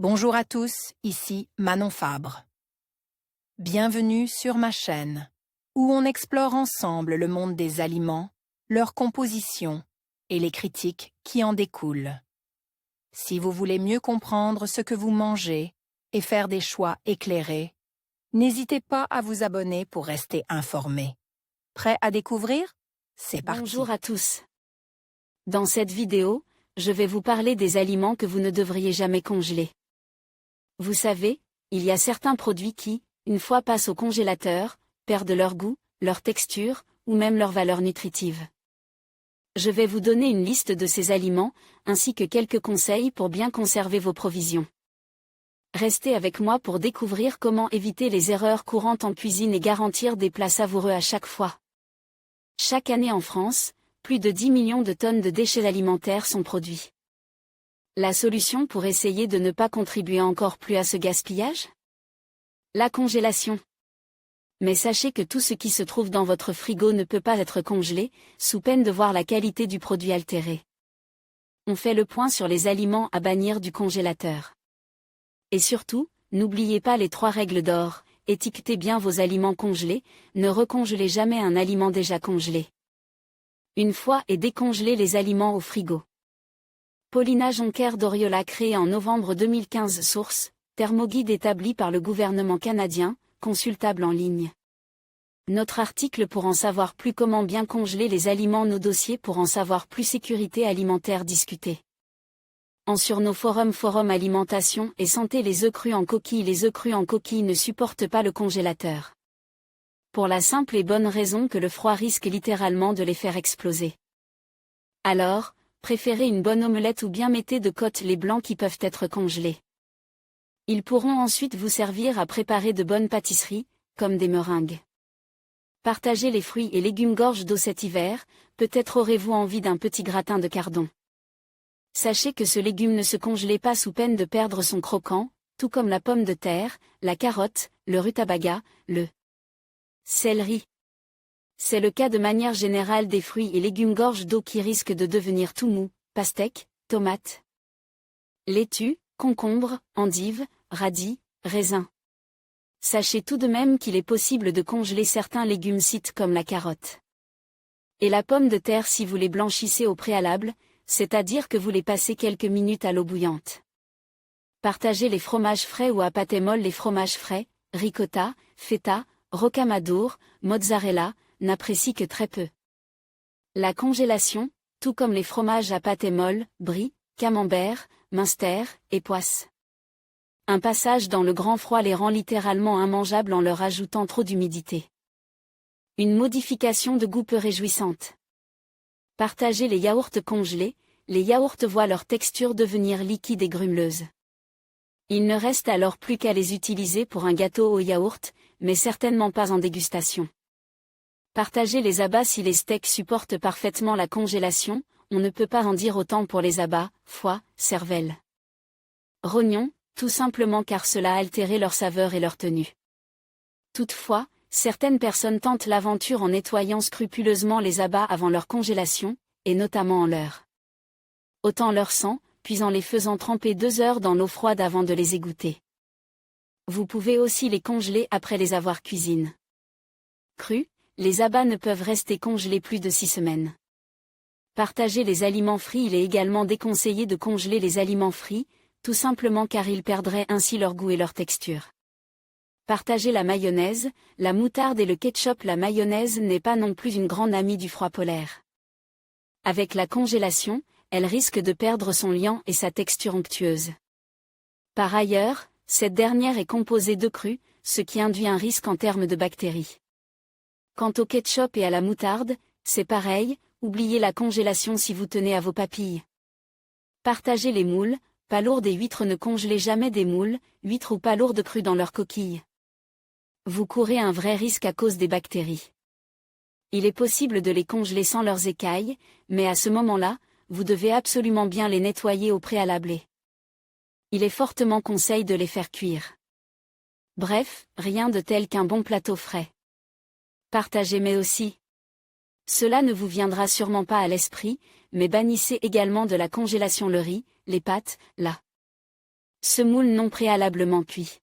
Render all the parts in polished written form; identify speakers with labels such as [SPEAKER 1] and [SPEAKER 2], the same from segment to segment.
[SPEAKER 1] Bonjour à tous, ici Manon Fabre. Bienvenue sur ma chaîne, où on explore ensemble le monde des aliments, leur composition et les critiques qui en découlent. Si vous voulez mieux comprendre ce que vous mangez et faire des choix éclairés, n'hésitez pas à vous abonner pour rester informé. Prêt à découvrir? C'est parti.
[SPEAKER 2] Bonjour à tous. Dans cette vidéo, je vais vous parler des aliments que vous ne devriez jamais congeler. Vous savez, il y a certains produits qui, une fois passent au congélateur, perdent leur goût, leur texture, ou même leur valeur nutritive. Je vais vous donner une liste de ces aliments, ainsi que quelques conseils pour bien conserver vos provisions. Restez avec moi pour découvrir comment éviter les erreurs courantes en cuisine et garantir des plats savoureux à chaque fois. Chaque année en France, plus de 10 millions de tonnes de déchets alimentaires sont produits. La solution pour essayer de ne pas contribuer encore plus à ce gaspillage? La congélation. Mais sachez que tout ce qui se trouve dans votre frigo ne peut pas être congelé, sous peine de voir la qualité du produit altérée. On fait le point sur les aliments à bannir du congélateur. Et surtout, n'oubliez pas les 3 règles d'or, étiquetez bien vos aliments congelés, ne recongelez jamais un aliment déjà congelé. Une fois et décongelez les aliments au frigo. Paulina Jonker d'Oriola créée en novembre 2015. Source, thermoguide établi par le gouvernement canadien, consultable en ligne. Notre article pour en savoir plus. Comment bien congeler les aliments. Nos dossiers pour en savoir plus. Sécurité alimentaire discutée. Sur nos forums alimentation et santé. Les œufs crus en coquille. Les œufs crus en coquille ne supportent pas le congélateur. Pour la simple et bonne raison que le froid risque littéralement de les faire exploser. Alors, préférez une bonne omelette ou bien mettez de côté les blancs qui peuvent être congelés. Ils pourront ensuite vous servir à préparer de bonnes pâtisseries, comme des meringues. Partagez les fruits et légumes gorge d'eau cet hiver, peut-être aurez-vous envie d'un petit gratin de cardon. Sachez que ce légume ne se congelait pas sous peine de perdre son croquant, tout comme la pomme de terre, la carotte, le rutabaga, le céleri. C'est le cas de manière générale des fruits et légumes gorge d'eau qui risquent de devenir tout mous, pastèques, tomates, laitues, concombres, endives, radis, raisins. Sachez tout de même qu'il est possible de congeler certains légumes cites comme la carotte et la pomme de terre si vous les blanchissez au préalable, c'est-à-dire que vous les passez quelques minutes à l'eau bouillante. Partagez les fromages frais ou à pâté molle. Les fromages frais, ricotta, feta, rocamadour, mozzarella, n'apprécient que très peu la congélation, tout comme les fromages à pâté molle, brie, camembert, minster, et poisse. Un passage dans le grand froid les rend littéralement immangeables en leur ajoutant trop d'humidité. Une modification de goût peu réjouissante. Partagez les yaourts congelés. Les yaourts voient leur texture devenir liquide et grumeleuse. Il ne reste alors plus qu'à les utiliser pour un gâteau au yaourt, mais certainement pas en dégustation. Partagez les abats. Si les steaks supportent parfaitement la congélation, on ne peut pas en dire autant pour les abats, foie, cervelle, rognons, tout simplement car cela a altéré leur saveur et leur tenue. Toutefois, certaines personnes tentent l'aventure en nettoyant scrupuleusement les abats avant leur congélation, et notamment en leur ôtant leur sang, puis en les faisant tremper 2 heures dans l'eau froide avant de les égoutter. Vous pouvez aussi les congeler après les avoir cuisinés. Crus, les abats ne peuvent rester congelés plus de 6 semaines. Partagez les aliments frits. Il est également déconseillé de congeler les aliments frits, tout simplement car ils perdraient ainsi leur goût et leur texture. Partagez la mayonnaise, la moutarde et le ketchup. La mayonnaise n'est pas non plus une grande amie du froid polaire. Avec la congélation, elle risque de perdre son liant et sa texture onctueuse. Par ailleurs, cette dernière est composée d'œufs crus, ce qui induit un risque en termes de bactéries. Quant au ketchup et à la moutarde, c'est pareil, oubliez la congélation si vous tenez à vos papilles. Partagez les moules, palourdes et huîtres. Ne congelez jamais des moules, huîtres ou palourdes crues dans leurs coquilles. Vous courez un vrai risque à cause des bactéries. Il est possible de les congeler sans leurs écailles, mais à ce moment-là, vous devez absolument bien les nettoyer au préalable. Il est fortement conseillé de les faire cuire. Bref, rien de tel qu'un bon plateau frais. Partagez mais aussi. Cela ne vous viendra sûrement pas à l'esprit, mais bannissez également de la congélation le riz, les pâtes, la Semoule non préalablement cuit.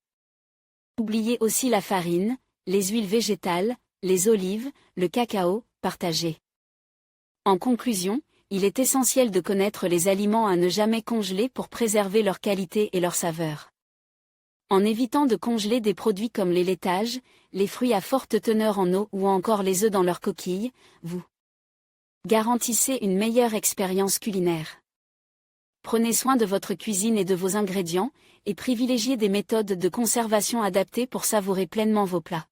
[SPEAKER 2] Oubliez aussi la farine, les huiles végétales, les olives, le cacao, partagez. En conclusion, il est essentiel de connaître les aliments à ne jamais congeler pour préserver leur qualité et leur saveur. En évitant de congeler des produits comme les laitages, les fruits à forte teneur en eau ou encore les œufs dans leur coquille, vous garantissez une meilleure expérience culinaire. Prenez soin de votre cuisine et de vos ingrédients, et privilégiez des méthodes de conservation adaptées pour savourer pleinement vos plats.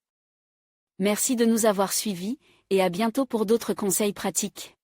[SPEAKER 2] Merci de nous avoir suivis, et à bientôt pour d'autres conseils pratiques.